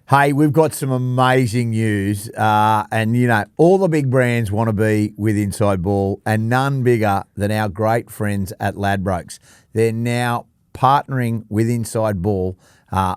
Hey, we've got some amazing news, and all the big brands want to be with Inside Ball, and none bigger than our great friends at Ladbrokes. They're now partnering with Inside Ball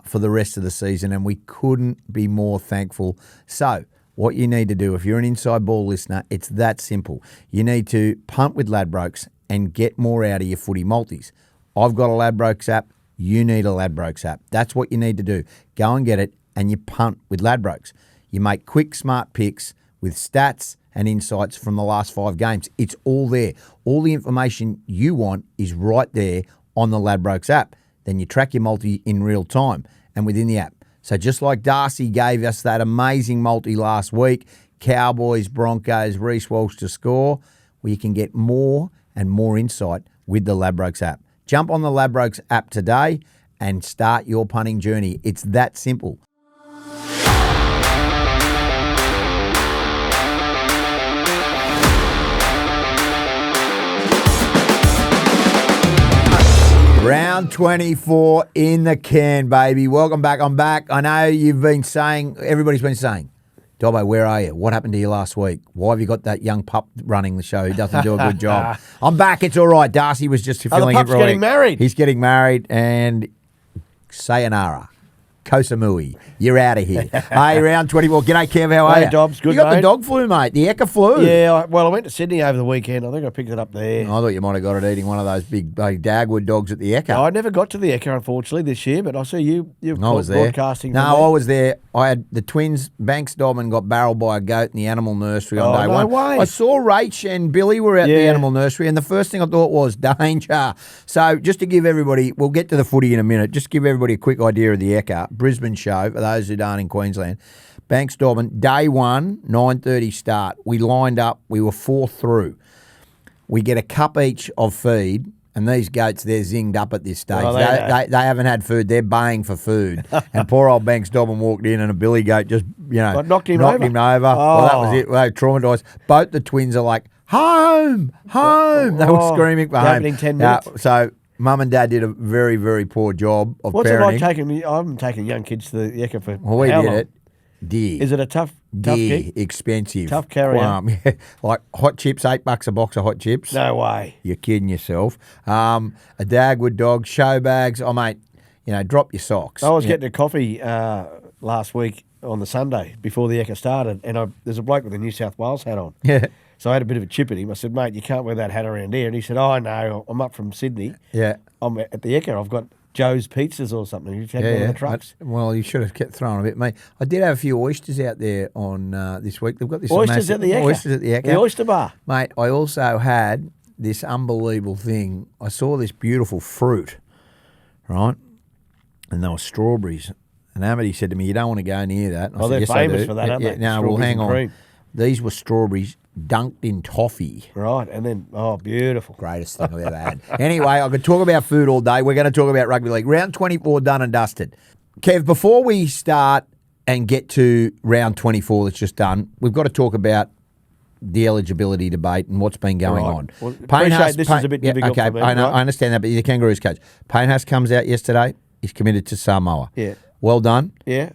for the rest of the season, and we couldn't be more thankful. So, what you need to do, if you're an Inside Ball listener, it's that simple. You need to punt with Ladbrokes and get more out of your footy multis. I've got a Ladbrokes app. You need a Ladbrokes app. That's what you need to do. Go and get it. And you punt with Ladbrokes. You make quick, smart picks with stats and insights from the last 5 games. It's all there. All the information you want is right there on the Ladbrokes app. Then you track your multi in real time and within the app. So just like Darcy gave us that amazing multi last week, Cowboys, Broncos, Reece Walsh to score, well, you can get more and more insight with the Ladbrokes app. Jump on the Ladbrokes app today and start your punting journey. It's that simple. Round 24 in the can, baby. Welcome back. I'm back. I know everybody's been saying, Dobbo, where are you? What happened to you last week? Why have you got that young pup running the show who doesn't do a good job? I'm back. It's all right. Darcy was just feeling it right. The pup's getting married. He's getting married, and sayonara. Kosamui, you're out of here. Hey, round 24. G'day, Kev. How are you? Hey, Dobbs. Good, You got mate. the dog flu, mate. The Eka flu. Yeah, I went to Sydney over the weekend. I think I picked it up there. I thought you might have got it eating one of those big Dagwood dogs at the Eka. No, I never got to the Echo, unfortunately, this year, but I see you I was there. broadcasting. No, I was there. I had the twins, Banks Dobbin, got barreled by a goat in the animal nursery on day no one. way. I saw Rach and Billy were at the animal nursery, and the first thing I thought was danger. So just to give everybody, we'll get to the footy in a minute, just give everybody a quick idea of the Eka Brisbane show, for those who aren't in Queensland. Banks Dobbin, day one, 9:30 start. We lined up. We were 4 through. We get a cup each of feed. And these goats, they're zinged up at this stage. Oh, they haven't had food. They're baying for food. And poor old Banks Dobbin walked in and a billy goat just, knocked him over. Oh. Well, that was it. They were traumatised. Both the twins are like, home. They were screaming for home. Opening 10 minutes. So Mum and Dad did a very, very poor job of What's parenting. it like taking? I haven't taken young kids to the Echo for Well, we how did long? it. Dear. Is it a tough gig? Expensive. Tough carry on. Yeah. Like hot chips, $8 a box of hot chips. No way. You're kidding yourself. A Dagwood dog, show bags. Oh, mate, drop your socks. I was getting a coffee last week on the Sunday before the Echo started, and there's a bloke with a New South Wales hat on. Yeah. So I had a bit of a chip at him. I said, mate, you can't wear that hat around here. And he said, oh, I know. I'm up from Sydney. Yeah. I'm at the Echo. I've got Joe's Pizzas or something. You take one of the trucks. Well, you should have kept throwing a bit, mate. I did have a few oysters out there on this week. They've got this Oysters at the Echo. Oysters at the Echo. The oyster bar. Mate, I also had this unbelievable thing. I saw this beautiful fruit, right? And they were strawberries. And Amity said to me, you don't want to go near that. And I said, They're yes, famous I do. for that, aren't they? No, well, hang on. Cream. These were strawberries dunked in toffee. Right, and then, beautiful. Greatest thing I've ever had. Anyway, I could talk about food all day. We're going to talk about rugby league. Round 24 done and dusted. Kev, before we start and get to round 24 that's just done, we've got to talk about the eligibility debate and what's been going on. Well, this is a bit difficult for me. I understand that, but the Kangaroos coach. Payne comes out yesterday. He's committed to Samoa. Yeah. Well done. Yeah.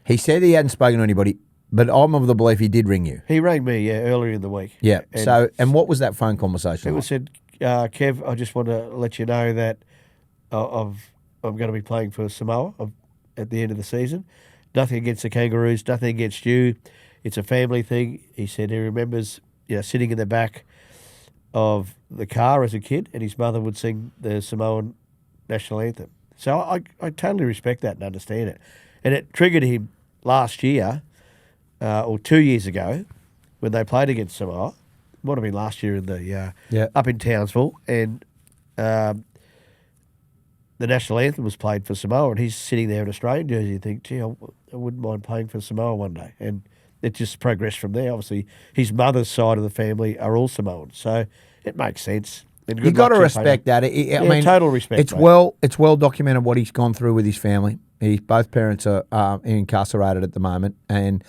He said he hadn't spoken to anybody, but I'm of the belief he did ring you. He rang me, earlier in the week. Yeah. And what was that phone conversation like? It said, Kev, I just want to let you know that I'm going to be playing for Samoa at the end of the season. Nothing against the Kangaroos, nothing against you. It's a family thing. He said he remembers sitting in the back of the car as a kid and his mother would sing the Samoan national anthem. So I totally respect that and understand it. And it triggered him last year, or 2 years ago, when they played against Samoa. Might have been last year in the up in Townsville, and the national anthem was played for Samoa, and he's sitting there in Australian jersey and think, gee, I wouldn't mind playing for Samoa one day. And it just progressed from there. Obviously, his mother's side of the family are all Samoans, so it makes sense. You got to respect that. I mean, total respect. It's mate. it's well documented what he's gone through with his family. Both parents are incarcerated at the moment, and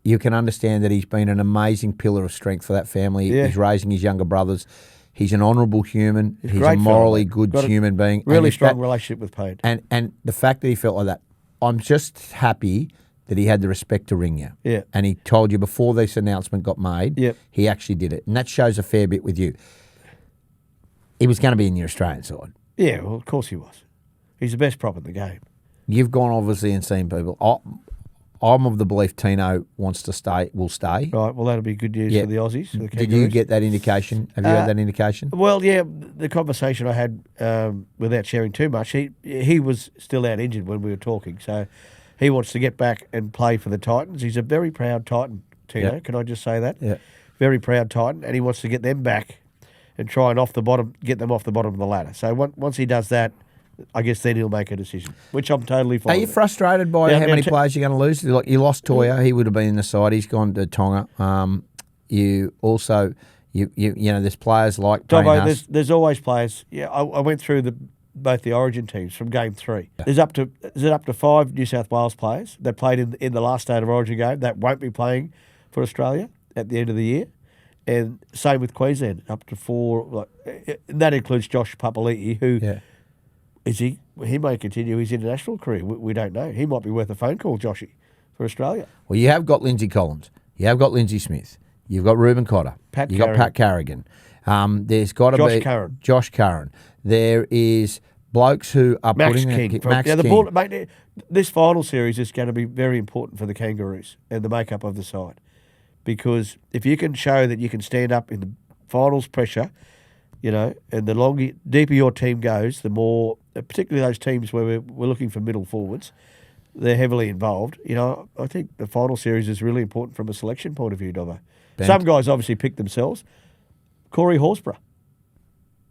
you can understand that he's been an amazing pillar of strength for that family. Yeah. He's raising his younger brothers. He's an honourable human. He's a a morally good human being. Really strong relationship with Payne. And the fact that he felt like that, I'm just happy that he had the respect to ring you. Yeah. And he told you before this announcement got made, Yep. he actually did it. And that shows a fair bit with you. He was going to be in your Australian side. Yeah, well, of course he was. He's the best prop in the game. You've gone obviously and seen people. I'm of the belief Tino wants to stay, will stay. Right, well, that'll be good news for the Aussies. For the Did you get that indication? Have you had that indication? Well, yeah, the conversation I had, without sharing too much, he was still out injured when we were talking, so he wants to get back and play for the Titans. He's a very proud Titan, Tino, Yep. can I just say that? Yeah. Very proud Titan, and he wants to get them back and try and get them off the bottom of the ladder. So once he does that, I guess then he'll make a decision, which I'm totally fine Are you with. frustrated by how many players you're going to lose? Like, you lost Toya, he would have been in the side. He's gone to Tonga. You also, you know, there's players like Dobbo, there's always players. Yeah, I went through both the Origin teams from Game 3. Is it up to 5 New South Wales players that played in the last State of Origin game that won't be playing for Australia at the end of the year, and same with Queensland, up to 4. That includes Josh Papali'i, who. Yeah. He may continue his international career. We don't know. He might be worth a phone call, Joshy, for Australia. Well, you have got Lindsay Collins. You have got Lindsay Smith. You've got Reuben Cotter. You've got Pat Carrigan. There's got to be Josh Curran. There is blokes who are Max putting King. Max King. Mate, this final series is going to be very important for the Kangaroos and the makeup of the side, because if you can show that you can stand up in the finals pressure, you know, and the deeper your team goes, the more, particularly those teams where we're looking for middle forwards, they're heavily involved. You know, I think the final series is really important from a selection point of view, Dobbo. Some guys obviously pick themselves. Corey Horsburgh,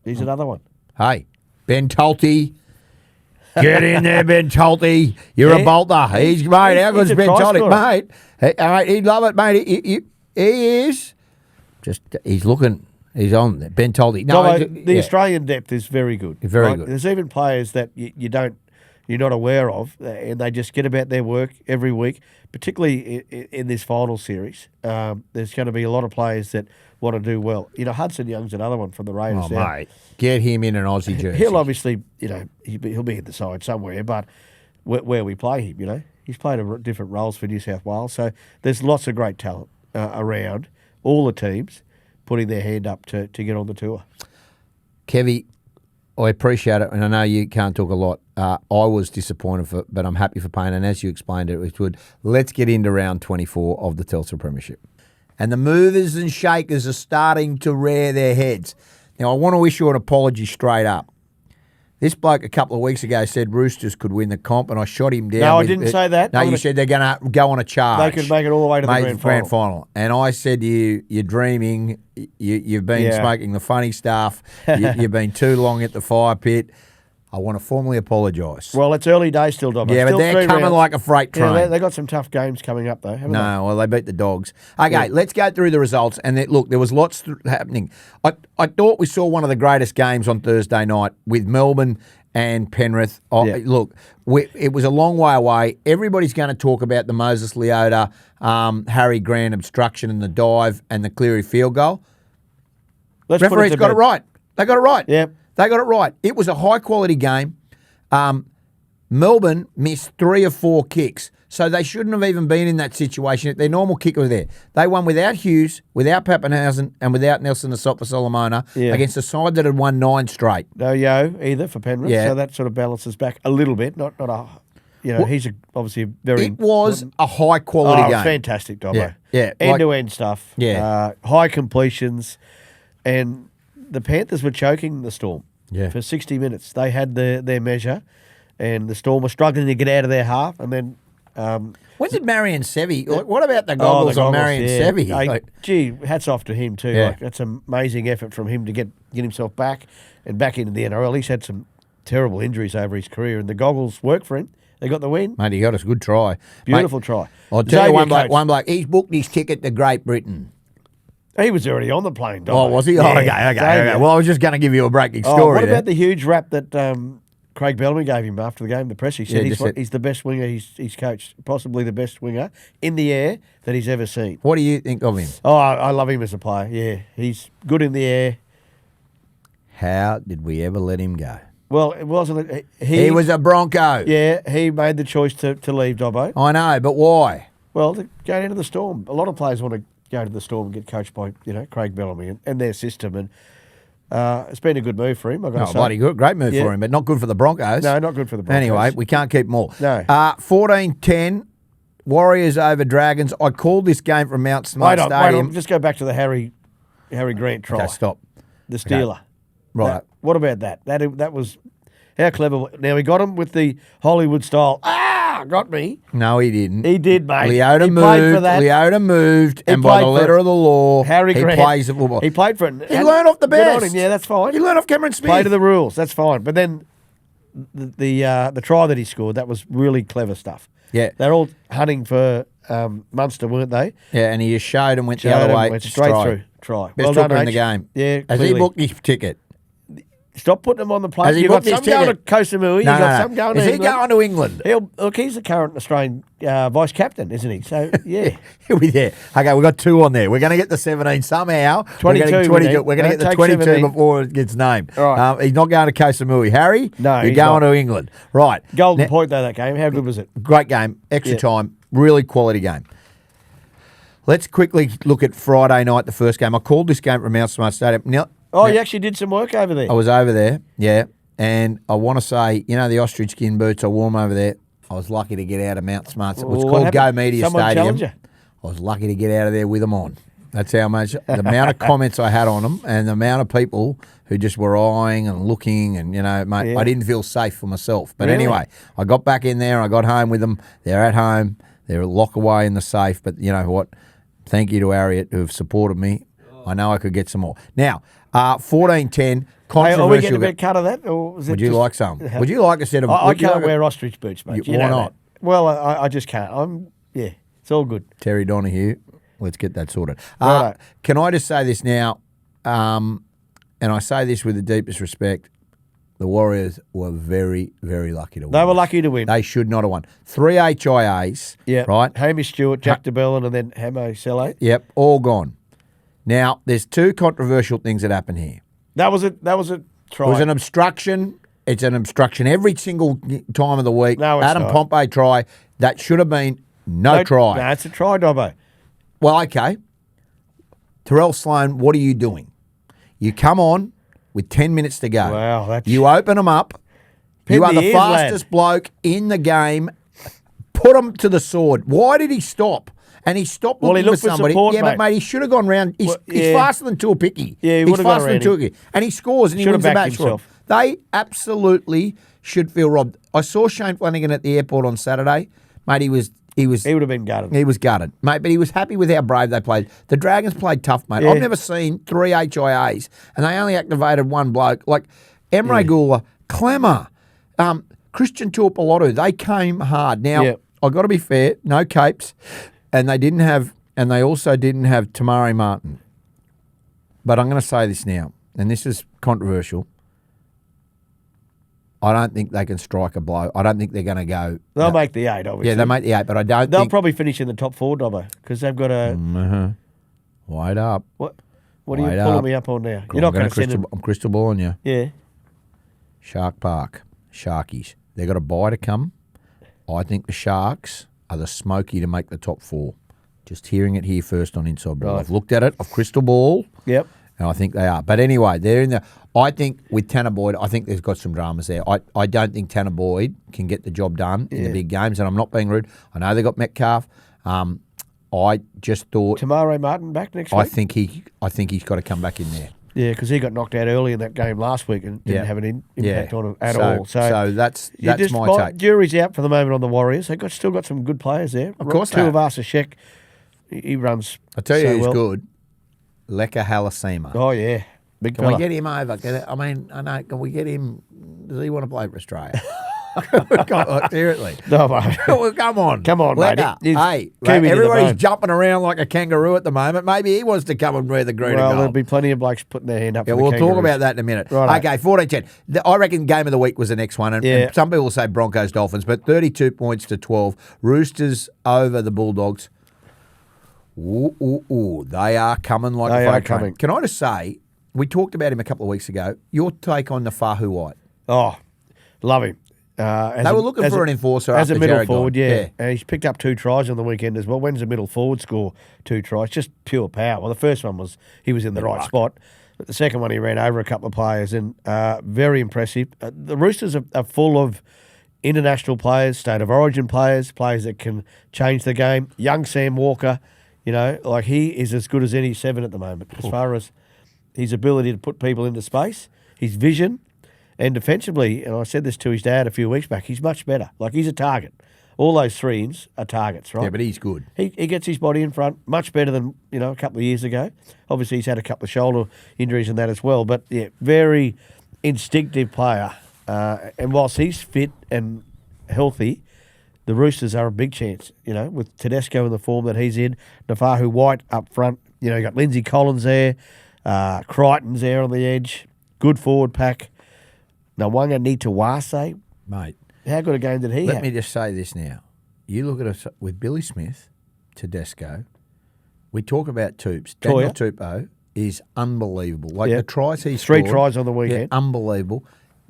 he's another one. Hey, Ben Tolte. Get in there, Ben Tolte. You're a bolter. He's mate. How good's Ben Tolte, mate? He'd love it, mate. He is. He's looking. He's on there. Ben Tolte. No, the Australian depth is very good. Very good. There's even players that you're not aware of, and they just get about their work every week. Particularly in this final series, there's going to be a lot of players that want to do well. You know, Hudson Young's another one from the Raiders. Oh, mate, get him in an Aussie jersey. He'll obviously, you know, he'll be in the side somewhere, but where we play him, you know, he's played different roles for New South Wales. So there's lots of great talent around all the teams, putting their hand up to get on the tour. Kevie, I appreciate it, and I know you can't talk a lot. I was disappointed, but I'm happy for Payne, and as you explained it was good. Let's get into round 24 of the Telstra Premiership. And the movers and shakers are starting to rear their heads. Now, I want to issue an apology straight up. This bloke a couple of weeks ago said Roosters could win the comp, and I shot him down. No, I didn't say that. No, you said they're going to go on a charge. They could make it all the way to the grand final. And I said to you, you're dreaming. You've been smoking the funny stuff. You've been too long at the fire pit. I want to formally apologise. Well, it's early days still, Dobbo. Yeah, but they're coming like a freight train. Yeah, they've got some tough games coming up, though, haven't they? No, well, they beat the Dogs. Okay, let's go through the results. And look, there was lots happening. I thought we saw one of the greatest games on Thursday night with Melbourne and Penrith. Look, it was a long way away. Everybody's going to talk about the Moses Leota, Harry Grant obstruction and the dive and the Cleary field goal. Referees got it right. They got it right. Yep. They got it right. It was a high-quality game. Melbourne missed 3 or 4 kicks, so they shouldn't have even been in that situation. Their normal kicker was there. They won without Hughes, without Pappenhausen, and without Nelson Asofa-Solomona against a side that had won 9 straight. No either for Penrith, so that sort of balances back a little bit. Not a, you know, he's obviously very. It was a high-quality game. Fantastic, Dobbo. Yeah. End-to-end stuff. Yeah. High completions, and the Panthers were choking the Storm. Yeah. For 60 minutes. They had their measure, and the Storm were struggling to get out of their half, and then... when did Marion Sevi... What about the goggles on Marion Sevi? Gee, hats off to him too. Yeah. That's an amazing effort from him to get himself back and back into the NRL. He's had some terrible injuries over his career, and the goggles work for him. They got the win. Mate, he got us a good try. Beautiful try. I'll tell you one bloke, he's booked his ticket to Great Britain. He was already on the plane, Dobbo. Oh, was he? Yeah. Okay. Well, I was just going to give you a breaking story. What about the huge rap that Craig Bellamy gave him after the game, the press? He said he's the best winger he's coached, possibly the best winger in the air that he's ever seen. What do you think of him? Oh, I love him as a player, yeah. He's good in the air. How did we ever let him go? Well, it wasn't. He was a Bronco. Yeah, he made the choice to leave Dobbo. I know, but why? Well, to go into the Storm. A lot of players want to go to the Storm and get coached by, Craig Bellamy and their system. And it's been a good move for him, I've got to say. Bloody good. Great move for him, but not good for the Broncos. No, not good for the Broncos. Anyway, we can't keep them all. No. 14-10, Warriors over Dragons. I called this game from Mount Smart Stadium. Wait on. Just go back to the Harry Grant try. Okay, stop. The Stealer. Okay. Right. Now, what about that? That was how clever. Now, he got him with the Hollywood style. Got me. No, he didn't. He did, mate. Leota he moved. Played for that. Leota moved, and by the letter of the law, Harry Grant, he plays the football. He played for it. He learned off the Good best. on him. Yeah, that's fine. He learned off Cameron Smith. Play to the rules. That's fine. But then the try that he scored, that was really clever stuff. Yeah. They're all hunting for Munster, weren't they? Yeah, and he just showed and went the other way. Went straight through. Try. Best hooker in the game. Yeah, Has he booked his ticket? Stop putting him on the plate. Has he You've got booked some his going to ticket? Koh Samui. You've got some going to Is England. he going to England? He's the current Australian vice captain, isn't he? So, yeah. He'll be there. Okay, we've got 2 on there. We're going to get the 17 somehow. 22. We're going to get the 22 17. before it gets named. All right. He's not going to Koh Samui. Harry? No, You're he's going not. to England. Right. Golden point, though, that game. How good was it? Great game. Extra time. Really quality game. Let's quickly look at Friday night, the first game. I called this game from Mount Smart Stadium. Now, you actually did some work over there. I was over there, yeah. And I want to say, the ostrich skin boots I wore 'em over there. I was lucky to get out of Mount Smart. It was called Go Media Someone Stadium. challenged you? I was lucky to get out of there with them on. That's how much, the amount of comments I had on them and the amount of people who just were eyeing and looking and, mate, I didn't feel safe for myself. But Really? anyway, I got back in there. I got home with them. They're at home. They're locked away in the safe. But you know what? Thank you to Harriet who have supported me. I know I could get some more. Now, 14-10, controversial. Are we getting a bit cut of that? Or was it Would you just- like some? Would you like a set of... I would you can't like wear ostrich boots, mate. You why know not? that. Well, I just can't. It's all good. Terry Donahue, let's get that sorted. Righto. Can I just say this now, and I say this with the deepest respect, the Warriors were very, very lucky to win. They were lucky to win. They should not have won. 3 HIAs, Yeah. right? Hamish Stewart, Jack DeBellin, and then Hamo Sele. Yep, all gone. Now, there's 2 controversial things that happen here. That was a try. It was an obstruction. It's an obstruction every single time of the week. No, it's Adam not. Pompey try. That should have been no try. No, it's a try, Dobbo. Well, okay. Terrell Sloan, what are you doing? You come on with 10 minutes to go. Wow, that's... You open them up. Pin You are the the ears, fastest bloke in the game. Put him to the sword. Why did he stop? And he stopped Well, he looking looked for for somebody. support, Yeah, but mate. mate, he should have gone round. He's faster than Tuapiki. Yeah, he he's would have gone faster than around him. Tuapiki. And he scores and he Should wins have the backed match for him. himself. They absolutely should feel robbed. I saw Shane Flanagan at the airport on Saturday. Mate, he was He would have been gutted. he was gutted, mate, but he was happy with how brave they played. The Dragons played tough, mate. Yeah. I've never seen 3 HIAs, and they only activated one bloke. Like Emre Gula, Clemmer, Christian Tuapolotu, they came hard. Now, Yeah. I've got to be fair, no capes, and they also didn't have Tamari Martin. But I'm going to say this now, and this is controversial. I don't think they can strike a blow. I don't think they're going to go. They'll make the 8, obviously. Yeah, they make the 8, but I don't They'll think. probably finish in the top 4, Dobbo, because they've got a... Wait up. What are you Wait pulling up. me up on now? You're not going to send them... I'm crystal balling you. Yeah. Shark Park. Sharkies. They've got a bye to come. I think the Sharks are the smoky to make the top 4. Just hearing it here first on Inside Ball. Right. I've looked at it. I've crystal ball. Yep. And I think they are. But anyway, they're in the... I think with Tanner Boyd, I think there's got some dramas there. I don't think Tanner Boyd can get the job done in the big games, and I'm not being rude. I know they got Metcalf. I just thought... Tamare Martin back next week? I think he's got to come back in there. Yeah, because he got knocked out early in that game last week and didn't have an impact on him at all. So that's my take. Jury's out for the moment on the Warriors. They've still got some good players there. Of course Two they of Shek, he runs. I tell you so who's well. good. Leka Halasima. Oh yeah, big Can fella. we get him over? I know. Can we get him? Does he want to play for Australia? Seriously. No, mate. Well, come on. mate. Leka. He's Hey, Kevie to the everybody's bone. jumping around like a kangaroo at the moment. Maybe he wants to come and wear the green Well, and there'll gold. be plenty of blokes putting their hand up. Yeah, for the we'll talk Kangaroos. about that in a minute. Righto. Okay, 14-10. I reckon game of the week was the next one. And some people say Broncos Dolphins, but 32 points to 12. Roosters over the Bulldogs. Ooh, they are coming like a freight train. coming. Can I just say, we talked about him a couple of weeks ago. Your take on the Fahu White? Oh, love him. They were looking for an enforcer as a after middle Jared forward, gone. yeah. And he's picked up 2 tries on the weekend as well. When's a middle forward score 2 tries? Just pure power. Well, the first one was he was in the right spot. But the second one, he ran over a couple of players, and very impressive. The Roosters are full of international players, state of origin players, players that can change the game. Young Sam Walker, like he is as good as any 7 at the moment as far as his ability to put people into space, his vision. And defensively, and I said this to his dad a few weeks back, he's much better. Like, he's a target. All those 3s are targets, right? Yeah, but he's good. He gets his body in front, much better than, a couple of years ago. Obviously, he's had a couple of shoulder injuries and that as well. But, yeah, very instinctive player. And whilst he's fit and healthy, the Roosters are a big chance, with Tedesco in the form that he's in. Nafahu White up front. You got Lindsay Collins there. Crichton's there on the edge. Good forward pack. Nawanga Nitawase. Mate. How good a game did he have? Let me just say this now. You look at us with Billy Smith, Tedesco. We talk about Toops. Daniel Tupou is unbelievable. Like the tries he scored. 3 tries on the weekend. Yeah, unbelievable.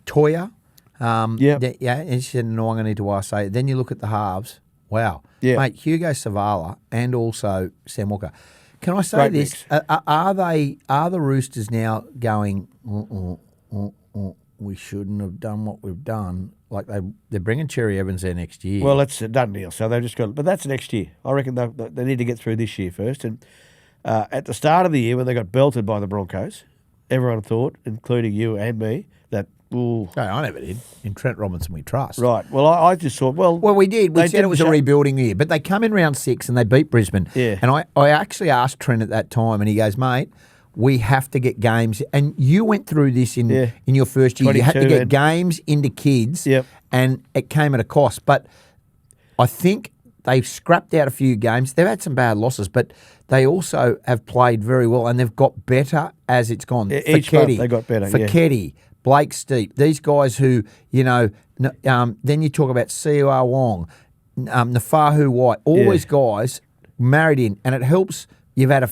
Toya. And he said Nawanga Nitawase. Then you look at the halves. Wow. Yeah. Mate, Hugo Savala and also Sam Walker. Can I say this? Are the Roosters now going, we shouldn't have done what we've done? Like they're bringing Cherry Evans there next year. Well, that's a done deal. So they've just got, but that's next year. I reckon they need to get through this year first. And at the start of the year when they got belted by the Broncos, everyone thought, including you and me, that No, I never did. In Trent Robinson, we trust. Right. Well, I just thought, well, we did. We said it was a rebuilding year, but they come in round 6 and they beat Brisbane. Yeah. And I actually asked Trent at that time, and he goes, mate, we have to get games. And you went through this in your first year. You had to get games into kids, and it came at a cost. But I think they've scrapped out a few games. They've had some bad losses, but they also have played very well, and they've got better as it's gone. Each month they got better. Keddy, Blake Steep, these guys who, then you talk about Siua Wong, Nafahu White, all these guys married in, and it helps. You've had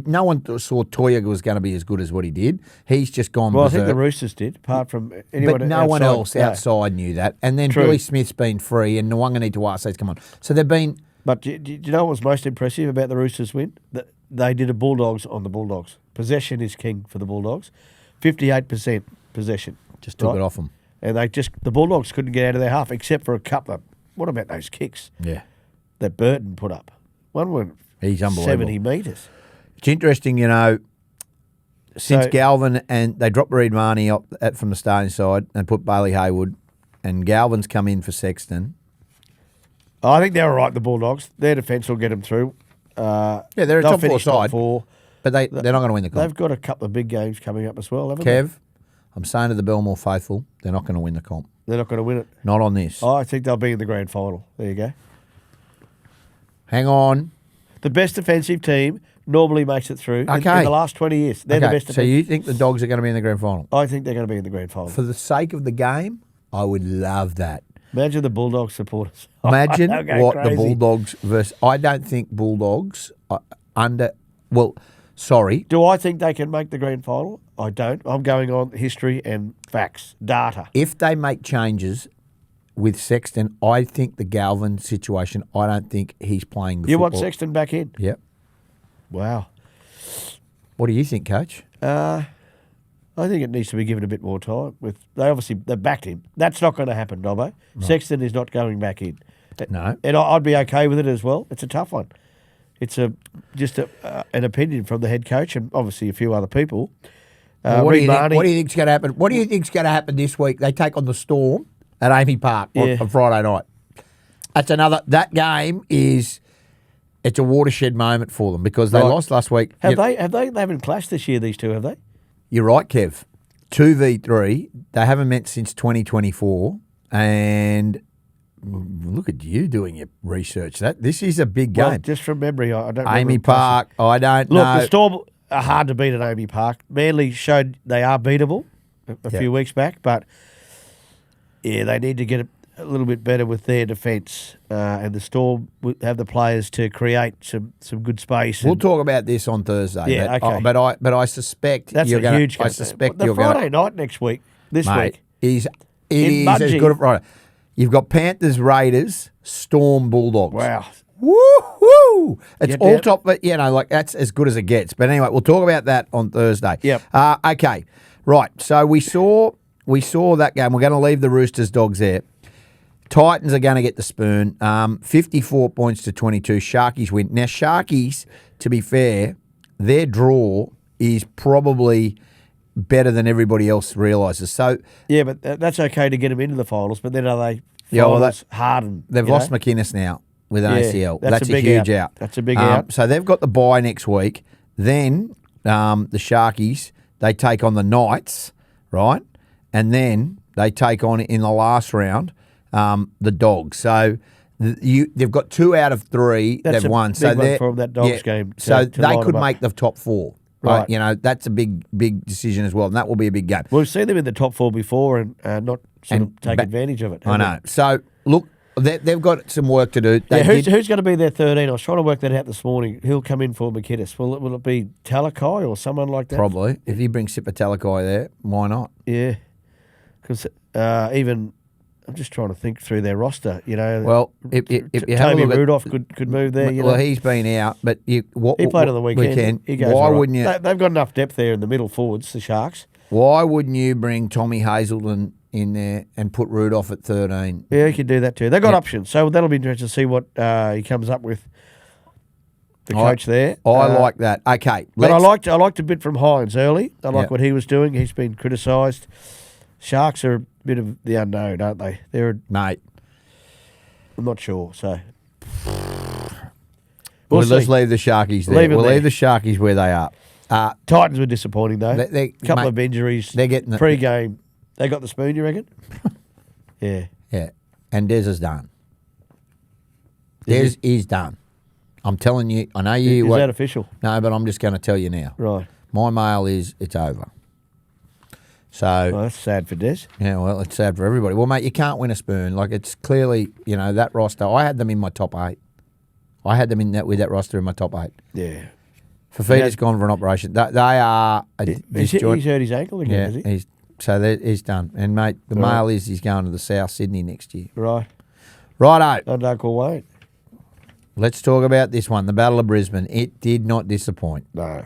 no one saw Toya was going to be as good as what he did. He's just gone berserk. I think the Roosters did, apart from anyone But no one else outside knew that. And then Billy Smith's been free, and Nawanga Nitawase come on. So they've been... But do you know what was most impressive about the Roosters win? That they did a Bulldogs on the Bulldogs. Possession is king for the Bulldogs. 58% possession. Just took it off them. And the Bulldogs couldn't get out of their half except for a couple of... What about those kicks? Yeah. That Burton put up. One went He's unbelievable. 70 metres. It's interesting, since Galvin and they dropped Reid Marnie from the starting side and put Bailey Haywood, and Galvin's come in for Sexton. I think they're all right, the Bulldogs. Their defence will get them through. They're a top 4 side. But they're not going to win the comp. They've got a couple of big games coming up as well, haven't they? I'm saying to the Belmore faithful, they're not going to win the comp. They're not going to win it? Not on this. I think they'll be in the grand final. There you go. Hang on. The best defensive team normally makes it through in the last 20 years. They're the best. So you think the Dogs are going to be in the grand final? I think they're going to be in the grand final. For the sake of the game, I would love that. Imagine the Bulldogs supporters. Imagine what crazy. The Bulldogs versus... I don't think Bulldogs are sorry. Do I think they can make the grand final? I don't. I'm going on history and facts, data. If they make changes with Sexton, I think the Galvin situation, I don't think he's playing the football. You want Sexton back in? Yep. Wow. What do you think, Coach? I think it needs to be given a bit more time. They backed him. That's not going to happen, Dobbo. Right. Sexton is not going back in. No. And I'd be okay with it as well. It's a tough one. It's just an opinion from the head coach and obviously a few other people. What do you think's going to happen? What do you think's going to happen this week? They take on the Storm at Amy Park on Friday night. That game is... It's a watershed moment for them because they lost last week. They haven't clashed this year, these two, have they? You're right, Kev. 2v3. They haven't met since 2024. And look at you doing your research. This is a big game. Just from memory, I don't remember. Amy Park, I don't know. Look, the Storm are hard to beat at Amy Park. Manly showed they are beatable a few weeks back, but they need to get a little bit better with their defence, and the Storm have the players to create some good space. We'll talk about this on Thursday. Yeah, okay. But I suspect that's you're a huge game. I suspect you're going. Friday night next week. This week. It In is as Mudgee. good as right. You've got Panthers, Raiders, Storm, Bulldogs. Wow. Woo-hoo! It's Get all down. top, but like that's as good as it gets. But anyway, we'll talk about that on Thursday. Yep. Okay. Right. So we saw that game. We're going to leave the Roosters dogs there. Titans are going to get the spoon. 54 points to 22. Sharkies win. Now, Sharkies, to be fair, their draw is probably better than everybody else realises. So Yeah, but that's okay to get them into the finals, but then are they Yeah, well, finals hardened? they've you lost know? McInnes now with an Yeah, ACL. that's That's a a big huge out. out. That's a big out. So they've got the bye next week. Then the Sharkies, they take on the Knights, right? And then they take on, in the last round, the Dogs. So they've got 2 out of 3 That's they've a won. big So one they're from that Dogs game to- so to they line could them up. make the top 4. Right. You know, that's a big decision as well, and that will be a big game. We've seen them in the top 4 before and not sort of take advantage of it. I have know. So look, they've got some work to do. we? They Yeah, did- who's going to be their 13? I was trying to work that out this morning. Who'll come in for McInnes? Will it be Talakai or someone like that? Probably. If you bring Sipatalakai there, why not? Yeah. Because even, I'm just trying to think through their roster, you know. Well, if you have a Toby look at- Rudolph could move there, you well, know. he's been out, but he Played on the weekend. He goes Why all right. wouldn't you? They've got enough depth there in the middle forwards, the Sharks. Why wouldn't you bring Tommy Hazelton in there and put Rudolph at 13? Yeah, you could do that too. They've got Yeah. options, so that'll be interesting to see what he comes up with. The coach there. I like that. Okay, But I let's- liked a bit from Hines early. I like Yeah. what he was doing. He's been criticised. Sharks are a bit of the unknown, aren't they? mate. I'm not sure. So Well, we'll let's see. leave the Sharkies there. Leave 'em We'll there. leave the Sharkies where they are. Titans were disappointing though. They- Couple mate, of injuries. they're getting the- pre-game. They got the spoon, you reckon? Yeah. Yeah, and Des is done. Des is done. I'm telling you. I know you. Is won't- that official? No, but I'm just going to tell you now. Right. My mail is it's over. So Well, that's sad for Des. yeah, well, it's sad for everybody. Well, mate, you can't win a spoon. Like it's clearly, that roster. I had them in my top 8. I had them in that with that roster in my top 8. Yeah. Fafita's gone for an operation. They are a He's disjoint- hurt his ankle again, Yeah, has he? he's done. And mate, the Right. mail is he's going to the South Sydney next year. Right. Righto. And Uncle Wayne. Let's talk about this one, the Battle of Brisbane. It did not disappoint. No.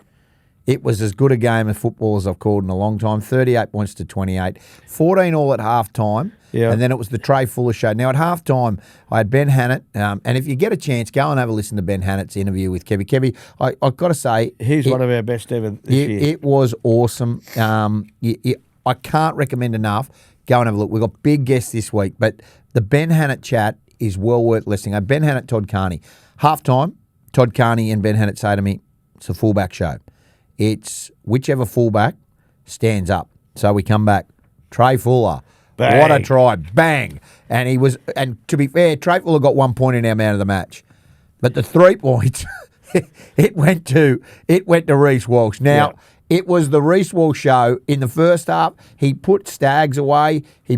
It was as good a game of football as I've called in a long time. 38 points to 28. 14 all at half time. Yeah. And then it was the Trey Fuller show. Now, at half time, I had Ben Hannett. And if you get a chance, go and have a listen to Ben Hannett's interview with Kevie. Kevie, I've got to say. He's one of our best ever this year. It was awesome. I can't recommend enough. Go and have a look. We've got big guests this week. But the Ben Hannett chat is well worth listening. Ben Hannett, Todd Carney. Half time, Todd Carney and Ben Hannett say to me, it's a fullback show. It's whichever fullback stands up. So we come back. Trey Fuller. Bang. What a try. Bang. And to be fair, Trey Fuller got 1 point in our man of the match. But the 3 points, it went to Reece Walsh. Now, It was the Reece Walsh show. In the first half, he put Staggs away. He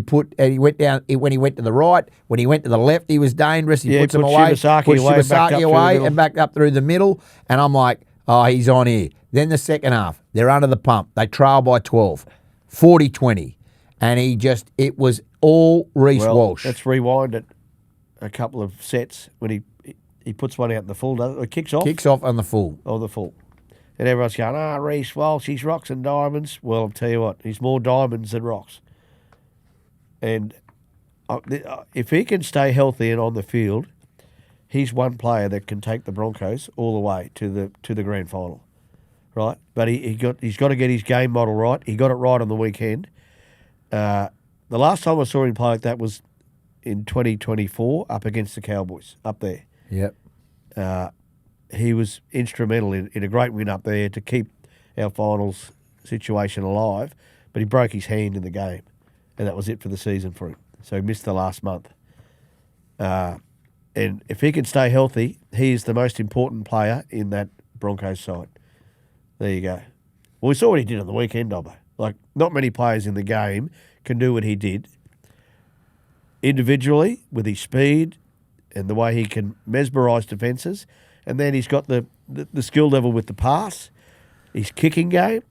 went down when he went to the right. When he went to the left, he was dangerous. He puts him put away. Shibasaki Put away and backed up Shibasaki through the away middle. and backed up through the middle. And I'm like, oh, he's on here. Then the second half, they're under the pump. They trail by 12, 40-20. And it was all Reece Walsh. Let's rewind it a couple of sets when he puts one out in the full, doesn't it? It kicks off. Kicks off on the full. Oh, the full. And everyone's going, Reece Walsh, he's rocks and diamonds. Well, I'll tell you what, he's more diamonds than rocks. And if he can stay healthy and on the field, he's one player that can take the Broncos all the way to the grand final, right? But he's got to get his game model right. He got it right on the weekend. The last time I saw him play like that was in 2024 up against the Cowboys up there. Yep. He was instrumental in a great win up there to keep our finals situation alive, but he broke his hand in the game, and that was it for the season for him. So he missed the last month. And if he can stay healthy, he is the most important player in that Broncos side. There you go. Well, we saw what he did on the weekend, Dobbo. Like, not many players in the game can do what he did individually with his speed and the way he can mesmerise defences. And then he's got the skill level with the pass, his kicking game.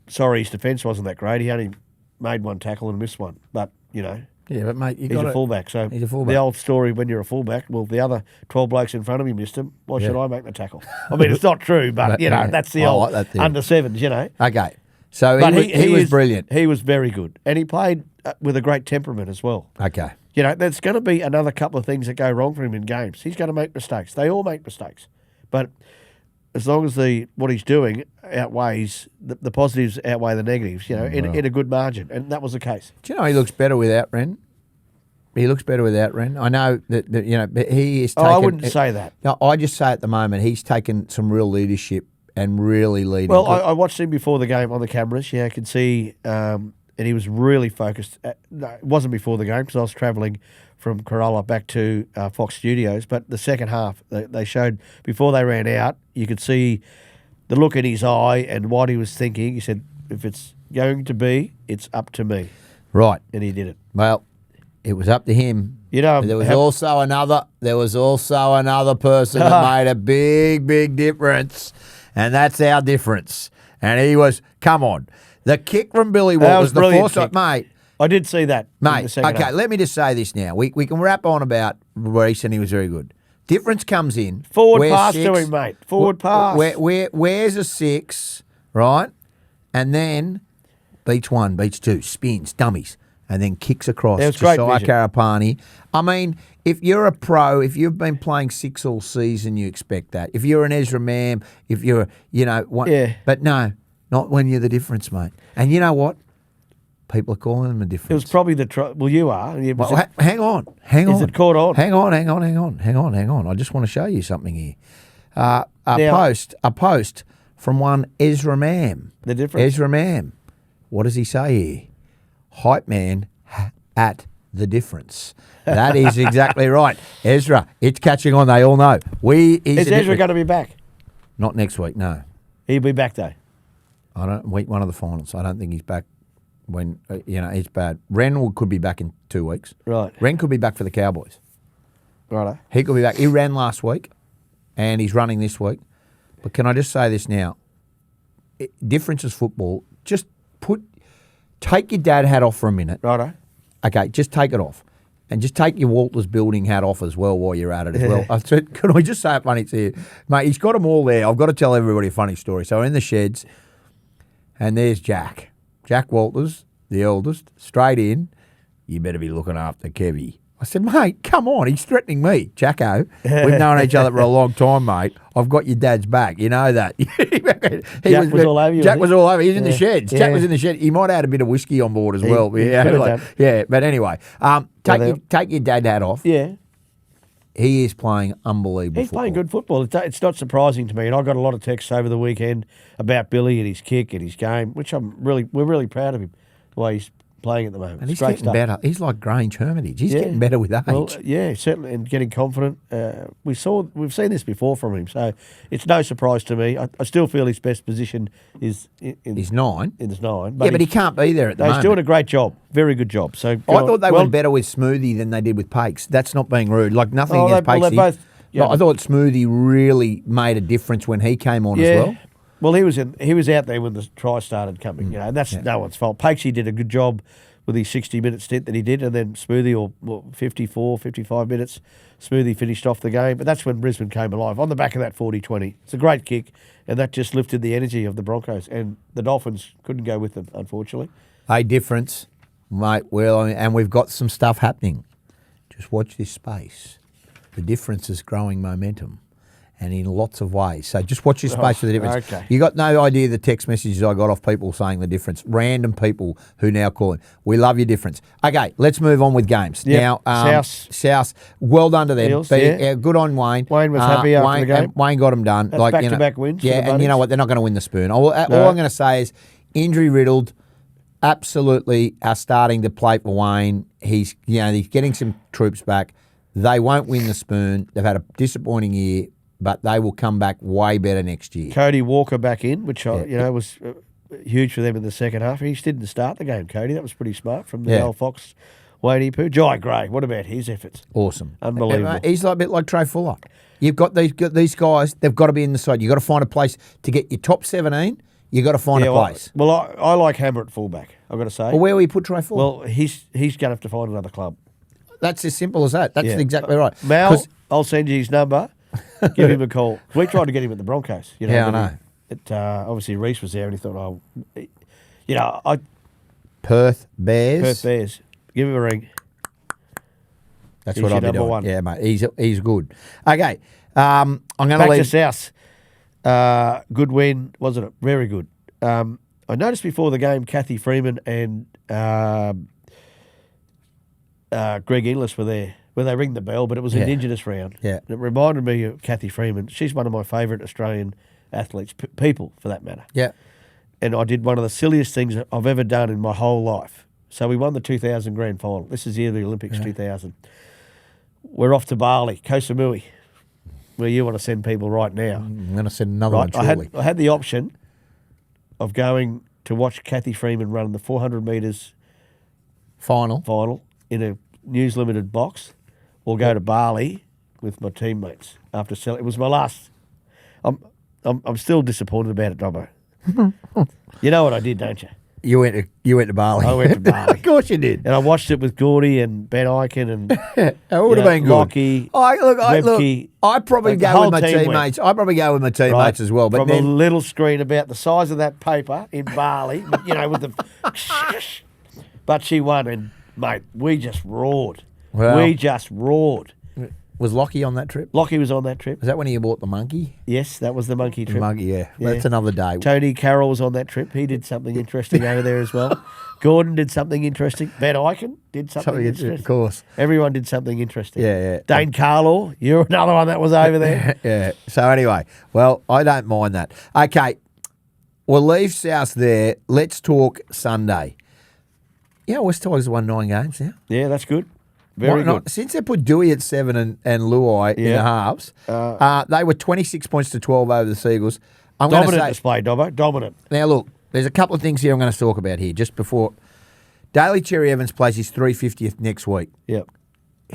Sorry, his defence wasn't that great. He only made one tackle and missed one. But, Yeah, but mate, he's a fullback. So he's a fullback. the old story when you're a fullback, well, the other 12 blokes in front of him missed him. Why should I make the tackle? I mean, it's not true, but, that's the old under sevens, Okay. So But he was brilliant. He was very good. And he played with a great temperament as well. Okay. There's going to be another couple of things that go wrong for him in games. He's going to make mistakes. They all make mistakes. But as long as what he's doing outweighs, the positives outweigh the negatives, in a good margin. And that was the case. Do you know he looks better without Ren? He looks better without Ren. I know that but he is taking... I wouldn't say that. No, I just say at the moment he's taken some real leadership and really leading. Well, I watched him before the game on the cameras. I could see... and he was really focused. No, it wasn't before the game because I was travelling from Corolla back to Fox Studios. But the second half, they showed, before they ran out, you could see the look in his eye and what he was thinking. He said, if it's going to be, it's up to me. Right. And he did it. Well, it was up to him. But there was also another person that made a big, big difference, and that's our difference. And he was, come on. The kick from Billy Watt was the foresight, mate. I did see that, mate. Okay, let me just say this now. We can wrap on about Reece, and he was very good. Difference comes in. Forward pass to him, mate. Forward pass. Where's a 6, right? And then beats 1, beats 2, spins, dummies, and then kicks across to Sai Karapani. I mean, if you're a pro, if you've been playing 6 all season, you expect that. If you're an Ezra Mam, if you're, but no. Not when you're the difference, mate. And you know what? People are calling them a difference. It was probably you are. Hang on. Is it caught on? Hang on. I just want to show you something here. A post from one Ezra Mam. The difference. Ezra Mam. What does he say here? Hype man at the difference. That is exactly right. Ezra, it's catching on. They all know. Is Ezra going to be back? Not next week, no. He'll be back, though. Week 1 of the finals. I don't think he's back when, he's bad. Ren could be back in 2 weeks. Right. Ren could be back for the Cowboys. Righto. He could be back. He ran last week and he's running this week. But can I just say this now? Difference is football. Just take your dad hat off for a minute. Righto. Okay, just take it off. And just take your Walters building hat off as well while you're at it as well. I said, can I just say it funny to you? Mate, he's got them all there. I've got to tell everybody a funny story. So in the sheds... And there's Jack. Jack Walters, the eldest, straight in. You better be looking after Kevie. I said, mate, come on. He's threatening me. Jacko, we've known each other for a long time, mate. I've got your dad's back. You know that. Jack was all over you. Jack was all over. He was in the sheds. Jack was in the shed. He might have had a bit of whiskey on board as well. But anyway, take your dad hat off. Yeah. He is playing unbelievable football. Playing good football. It's not surprising to me. And I got a lot of texts over the weekend about Billy and his kick and his game, which we're really proud of him, the way he's playing at the moment. And he's getting better. He's like Grange Hermitage. He's getting better with age. Well, certainly, and getting confident. We've seen this before from him, so it's no surprise to me. I still feel his best position is in his 9. In his 9. But he can't be there at the moment. He's doing a great job. Very good job. So I thought they went better with Smoothie than they did with Pakes. That's not being rude. Like nothing against Pakes. I thought Smoothie really made a difference when he came on as well. Well, he was out there when the try started coming, and that's no one's fault. Pakesy did a good job with his 60-minute stint that he did, and then Smoothie, or 54, 55 minutes, Smoothie finished off the game. But that's when Brisbane came alive, on the back of that 40-20. It's a great kick, and that just lifted the energy of the Broncos, and the Dolphins couldn't go with them, unfortunately. A difference, mate. Well, and we've got some stuff happening. Just watch this space. The difference is growing momentum. And in lots of ways. So just watch your space for the difference. Okay. You got no idea the text messages I got off people saying the difference. Random people who now call in. We love your difference. Okay, let's move on with games. Yep. Now, South, well done to them. Eels, good on Wayne. Wayne was happy after the game. Wayne got them done. That's back-to-back wins. Yeah, and you know what? They're not going to win the spoon. All I'm going to say is injury riddled. Absolutely are starting to play for Wayne. He's getting some troops back. They won't win the spoon. They've had a disappointing year, but they will come back way better next year. Cody Walker back in, which was huge for them in the second half. He didn't start the game, Cody. That was pretty smart from the old Fox. Wayne Poo. Jai Gray, what about his efforts? Awesome. Unbelievable. He's a bit like Trey Fuller. You've got these guys, they've got to be in the side. You've got to find a place to get your top 17. You got to find a place. Well, I like Hammer at fullback, I've got to say. Well, where will you put Trey Ford? Well, he's going to have to find another club. That's as simple as that. That's exactly right. Mal, I'll send you his number. Give him a call. We tried to get him at the Broncos. You know, Yeah, I know. Obviously, Reece was there, and he thought, Perth Bears. Perth Bears. Give him a ring. That's He's what I'll your be number doing. one. Yeah, mate. He's good. Okay. I'm going to Back to leave. South. Good win, wasn't it? Very good. I noticed before the game, Kathy Freeman and Greg Inglis were there when they ring the bell, but it was Indigenous round. Yeah. And it reminded me of Kathy Freeman. She's one of my favourite Australian athletes, people for that matter. Yeah. And I did one of the silliest things that I've ever done in my whole life. So we won the 2000 grand final. This is the year of the Olympics, 2000. We're off to Bali, Koh Samui, where you want to send people right now. I'm going to send another one shortly. I had the option of going to watch Kathy Freeman run the 400 metres Final. in a News Limited box, or go to Bali with my teammates after selling. It was my last. I'm still disappointed about it, Dobbo. You know what I did, don't you? You went to Bali. I went to Bali. Of course you did. And I watched it with Gordy and Ben Eichen and It would have been good. Lockie, I probably the go whole with my team teammates. I probably go with my teammates as well. But from a little screen about the size of that paper in Bali, with the. But she won, and mate, we just roared. Well, we just roared. Was Lockie on that trip? Lockie was on that trip. Was that when you bought the monkey? Yes, that was the monkey trip. Monkey, yeah. That's another day. Tony Carroll was on that trip. He did something interesting over there as well. Gordon did something interesting. Ben Eichen did something interesting. Of course. Everyone did something interesting. Yeah. Dane Carlaw, you're another one that was over there. Yeah. So anyway, well, I don't mind that. Okay, we'll leave South there. Let's talk Sunday. West Tigers won 9 games now. Yeah, that's good. Very good. Since they put Dewey at 7 and Luai in the halves, they were 26 points to 12 over the Seagulls. Dominant display, Dobbo. Dominant. Now, look, there's a couple of things here I'm going to talk about here just before. Daly Cherry Evans plays his 350th next week. Yep.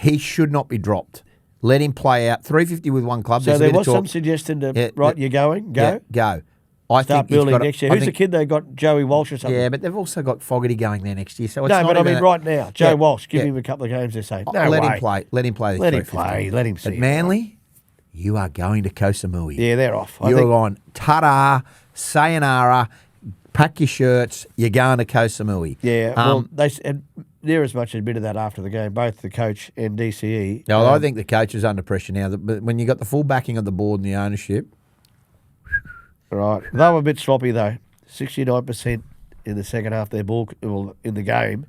He should not be dropped. Let him play out. 350 with one club. So there was some suggestion to, you're going? Go? Yeah, go. I Start think he's building next year. Who's the kid they got? Joey Walsh or something? Yeah, but they've also got Fogarty going there next year. So it's no, but I mean right now, Joe Walsh, give yeah. him a couple of games. They're saying, let him play. Let him play. Let him play. Let him see. But Manly, you are going to Koh Samui. Yeah, they're off. You're on ta-da, sayonara, pack your shirts. You're going to Koh Samui. Yeah, well, they're as much admitted that after the game, both the coach and DCE. No, I think the coach is under pressure now. But when you got the full backing of the board and the ownership. Right. They were a bit sloppy, though. 69% in the second half their ball in the game.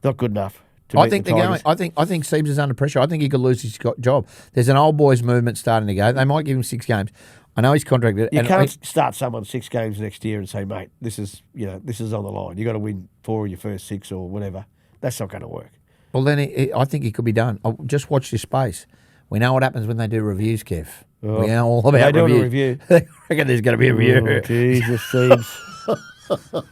Not good enough. I think they're going. I think Siebes is under pressure. I think he could lose his job. There's an old boys movement starting to go. They might give him 6 games. I know he's contracted. You can't start someone 6 games next year and say, mate, this is on the line. You got to win 4 of your first 6 or whatever. That's not going to work. Well, then I think he could be done. Just watch this space. We know what happens when they do reviews, Kev. Oh, we know all about reviews. A review. They reckon there's going to be a review. Oh, Jesus, Siebes.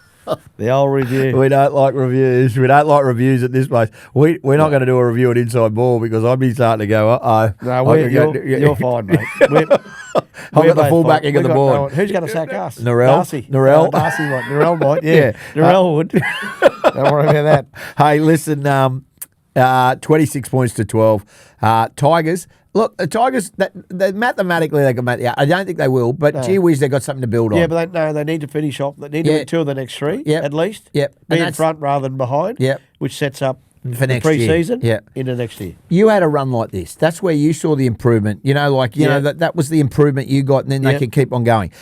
The old review. We don't like reviews. We don't like reviews at this place. We're not going to do a review at Inside Ball because I'd be starting to go, uh-oh. No, you're fine, mate. I've got the full backing of the board. Who's going to sack us? Darcy. Darcy might. Narelle might, yeah. Narelle would. Don't worry about that. Hey, listen, 26 points to 12. Tigers. Look, the Tigers, mathematically they can make I don't think they will, but gee whiz, they've got something to build on. Yeah, but they need to finish off. They need to win 2 of the next 3, at least. Yep. Be in front rather than behind, which sets up for next pre-season year. into next year. You had a run like this. That's where you saw the improvement. You know, that was the improvement you got, and then they could keep on going.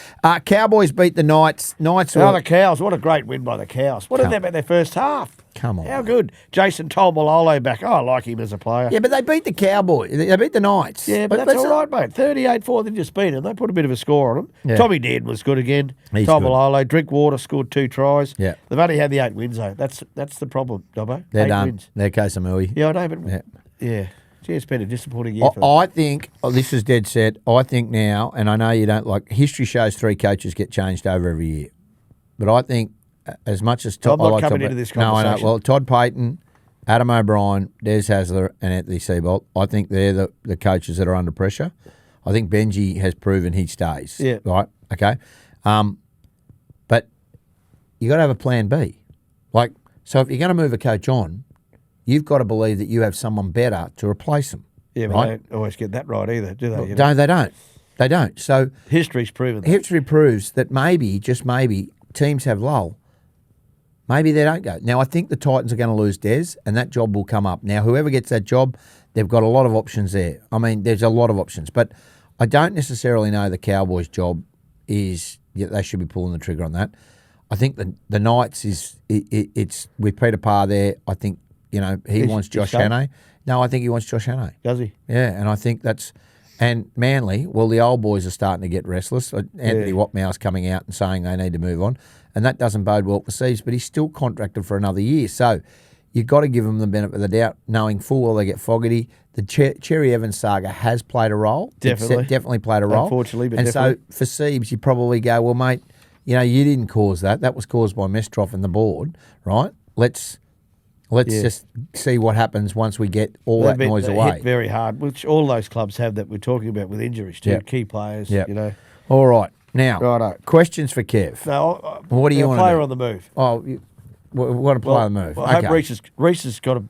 Cowboys beat the Knights. The Cows. What a great win by the Cows. What did they about their first half? Come on. How good. Jason Tolmalolo back. I like him as a player. Yeah, but they beat the Cowboys. They beat the Knights. Yeah, but that's all right, mate. 38-4, they just beat them. They put a bit of a score on them. Yeah. Tommy Dead was good again. Tolmalolo. Drinkwater scored 2 tries. Yeah. They've only had the 8 wins, though. That's the problem, Dobbo. They're 8 done. wins. They're Koh Samui. Yeah, I know, but yeah. Gee, it's been a disappointing year for them. I think, this is dead set, I think now, and I know you don't like, history shows 3 coaches get changed over every year. But I think as much as Todd, I'm not coming into this conversation. No, I know. Well, Todd Payton, Adam O'Brien, Des Hasler, and Anthony Seibold, I think they're the coaches that are under pressure. I think Benji has proven he stays. Yeah. Right? Okay. But you got to have a plan B. Like, so if you're going to move a coach on, you've got to believe that you have someone better to replace them. Yeah, but right? they don't always get that right either, do they? No, they don't. They don't. So history's proven that. History proves that maybe, just maybe, teams have lull. Maybe they don't go. Now, I think the Titans are going to lose Des, and that job will come up. Now, whoever gets that job, they've got a lot of options there. I mean, there's a lot of options. But I don't necessarily know the Cowboys' job is, they should be pulling the trigger on that. I think the Knights it's with Peter Parr there. I think, he wants Josh Hannay. No, I think he wants Josh Hannay. Does he? Yeah, and I think that's... And Manly, well, the old boys are starting to get restless. Anthony Watmouth's coming out and saying they need to move on, and that doesn't bode well for Seeds, but he's still contracted for another year. So you've got to give them the benefit of the doubt, knowing full well they get Fogarty. The Cherry Evans saga has played a role. Definitely. Definitely played a role. Unfortunately, but and definitely. So for Seeds, you probably go, well, mate, you didn't cause that. That was caused by Mestroff and the board, right? Let's just see what happens once we get all that noise away. Hit very hard, which all those clubs have that we're talking about with injuries too. Yep. Key players, Yep. All right. Now, questions for Kev. No, what do you want to do? Player on the move. Oh, we want to play on the move. Well, I okay. hope Reece has got a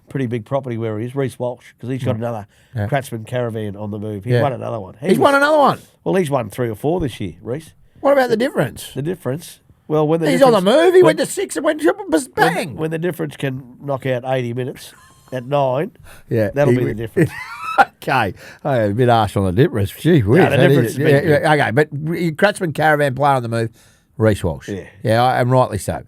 pretty big property where he is, Reece Walsh, because he's got another Kratzman Caravan on the move. He's won another one. He's won another one. Well, he's won 3 or 4 this year, Reece. What about the difference? The difference? Well, when he's on the move, he went to 6 and went triple bang. When the difference can knock out 80 minutes at 9, yeah, that'll be the difference. Okay, a bit harsh on the difference. Gee whiz. The difference is big. Okay, but Kratzman Caravan player on the move, Reece Walsh. Yeah, and rightly so.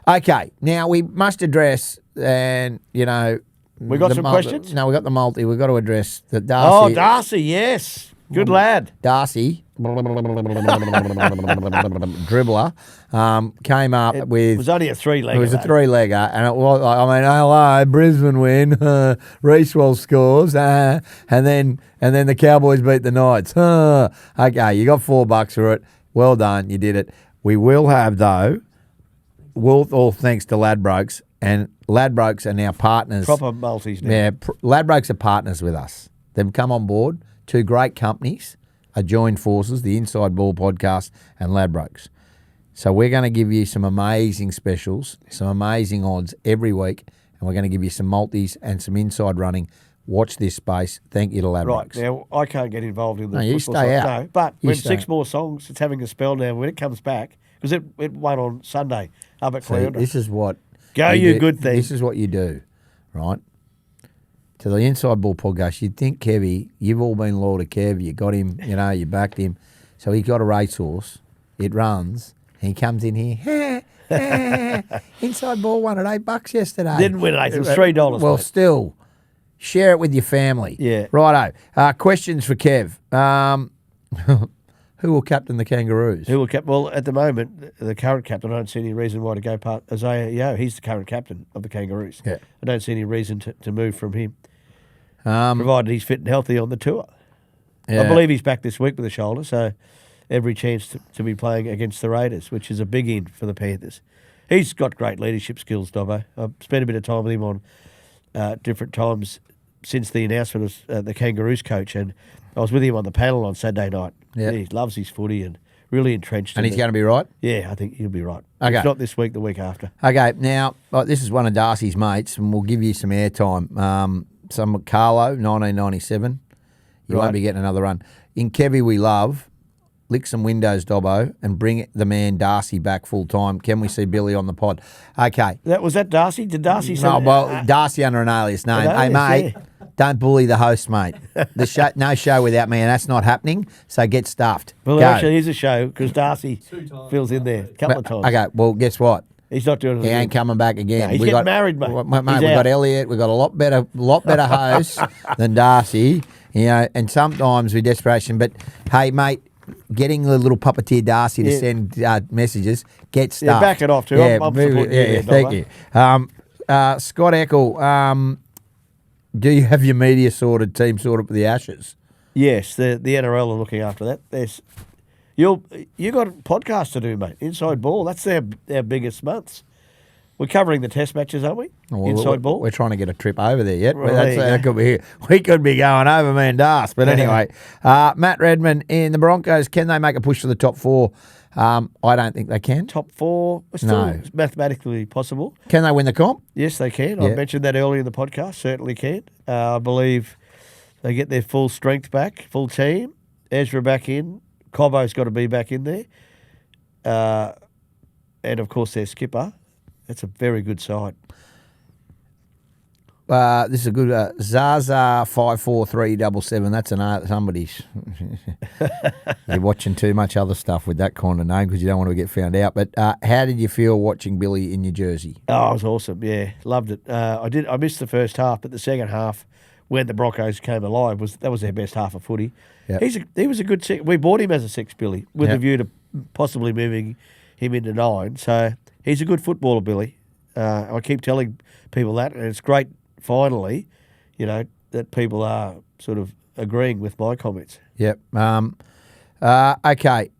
Okay, now we must address, and we got some questions. No, we got the multi. We've got to address the Darcy. Oh, Darcy, yes. Good lad. Darcy, dribbler, came up with... It was only a 3-legger. It was a 3-legger, and it was, hello, Brisbane win, Reece Walsh scores, and then the Cowboys beat the Knights. Okay, you got $4 for it. Well done, you did it. We will have, though, all thanks to Ladbrokes, and Ladbrokes are now partners. Proper multis now. Yeah, Ladbrokes are partners with us. They've come on board. 2 great companies are joined forces, the Inside Ball podcast and Ladbrokes. So we're going to give you some amazing specials, some amazing odds every week, and we're going to give you some multis and some inside running. Watch this space. Thank you to Ladbrokes. Right, now I can't get involved in the you football stay side. out. No, but You when stay 6 out. more songs, it's having a spell now. When it comes back, because it won on Sunday up at See, Cleandra. this is what... Go you do. good thing. This is what you do, right? To the Inside Ball podcast, you'd think Kevie, you've all been loyal to Kev, you got him, you backed him. So he got a racehorse, it runs, and he comes in here, Inside Ball won at $8 yesterday. Didn't win at 8, it was $3. Well, mate. still, share it with your family. Yeah. Righto. Questions for Kev. Who will captain the Kangaroos? Who will well, at the moment, the current captain, I don't see any reason why to go past Isaiah Yeo. He's the current captain of the Kangaroos. Yeah. I don't see any reason to move from him, provided he's fit and healthy on the tour. Yeah. I believe he's back this week with a shoulder, so every chance to be playing against the Raiders, which is a big in for the Panthers. He's got great leadership skills, Dobbo. I've spent a bit of time with him on different times since the announcement of the Kangaroos coach, and I was with him on the panel on Saturday night. Yeah. He loves his footy and really entrenched. And he's going to be right? Yeah, I think he'll be right. Okay. If not this week, the week after. Okay, now, this is one of Darcy's mates, and we'll give you some airtime. Some Carlo, 1997. You won't be getting another run. In Kevie we love, lick some windows, Dobbo, and bring the man Darcy back full time. Can we see Billy on the pod? Okay. Was that Darcy? Did Darcy say No, well, Darcy under an alias name. Hey, mate, don't bully the host, mate. No show without me, and that's not happening, so get stuffed. Well, Go. there actually is a show because Darcy fills in there a couple of times. Okay, well, guess what? He's not doing it. He ain't coming back again. No, he's getting married, mate. Mate, we've got Elliot. We've got a lot better hosts than Darcy. And sometimes with desperation. But hey, mate, getting the little puppeteer Darcy to send messages, get stuff. Yeah, back it off too. Yeah, I'm supporting you. Thank you. Scott Eckel, do you have your media sorted, team sorted for the Ashes? Yes, the NRL are looking after that. You got a podcast to do, mate. Inside Ball, that's their biggest months. We're covering the test matches, aren't we? Well, Inside ball. We're trying to get a trip over there yet. Well, there you That could be. We could be going over Mandas. But anyway, Matt Redman in the Broncos. Can they make a push for the top 4? I don't think they can. Top 4, still mathematically possible. Can they win the comp? Yes, they can. Yeah. I mentioned that earlier in the podcast. Certainly can. I believe they get their full strength back, full team. Ezra back in. Cobbo's got to be back in there. And, of course, their skipper. That's a very good side. This is a good Zaza 54377. That's somebody's. You're watching too much other stuff with that kind of name because you don't want to get found out. But how did you feel watching Billy in New Jersey? Oh, it was awesome. Yeah, loved it. I missed the first half, but the second half, when the Broncos came alive, was their best half of footy. Yep. He was a good six. We bought him as a 6, Billy, with a view to possibly moving him into 9. So he's a good footballer, Billy. I keep telling people that, and it's great. Finally, that people are sort of agreeing with my comments. Yep. Okay.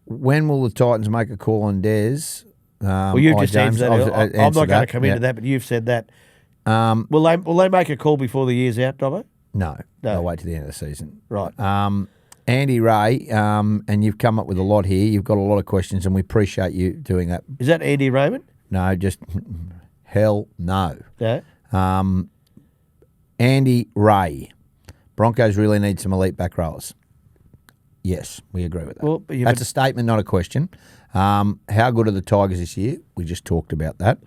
When will the Titans make a call on Des? Well, you've just answered that. I'm not going to come into that, but you've said that. Will they make a call before the year's out, Dobbo? No. They'll wait to the end of the season. Right. Andy Ray, and you've come up with a lot here. You've got a lot of questions, and we appreciate you doing that. Is that Andy Raymond? No, just hell no. No. Andy Ray, Broncos really need some elite back rowers. Yes, we agree with that. Well, that's a statement, not a question. How good are the Tigers this year? We just talked about that.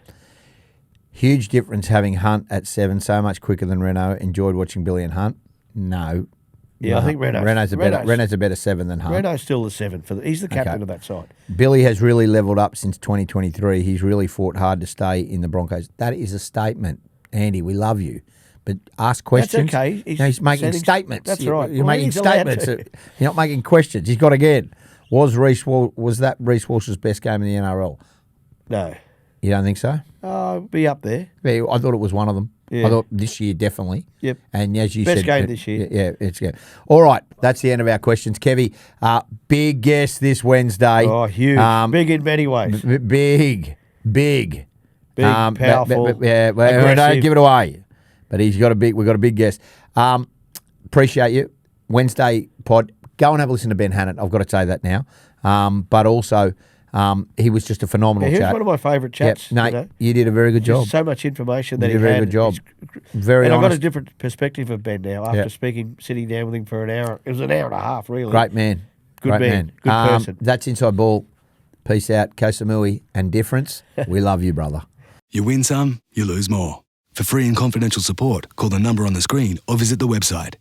Huge difference having Hunt at 7, so much quicker than Renault. Enjoyed watching Billy and Hunt. No. Yeah, I think Renault's a better 7 than Hunt. Renault's still the 7 he's the captain of that side. Billy has really levelled up since 2023. He's really fought hard to stay in the Broncos. That is a statement, Andy. We love you, but ask questions. That's okay. He's making statements. That's right. You're making statements. You're not making questions. He's got again. Was that Reece Walsh's best game in the NRL? No. You don't think so? Be up there. Yeah, I thought it was one of them. Yeah. I thought this year definitely. Yep. And as you best said, game this year. Yeah, it's good. All right, that's the end of our questions. Kevie, big guest this Wednesday. Oh, huge. Big in many ways. Big. Big, powerful, don't give it away. But we've got a big guest. Appreciate you. Wednesday pod. Go and have a listen to Ben Hannett. I've got to say that now. But also, he was just a phenomenal chat. He was one of my favourite chats. Yep. You did a very good job. So much information that you did a very good job. Very and honest. I've got a different perspective of Ben now after sitting down with him for an hour. It was an hour and a half, really. Great man. Good man. Good person. That's Inside Ball. Peace out. Kosamui and difference. We love you, brother. You win some, you lose more. For free and confidential support, call the number on the screen or visit the website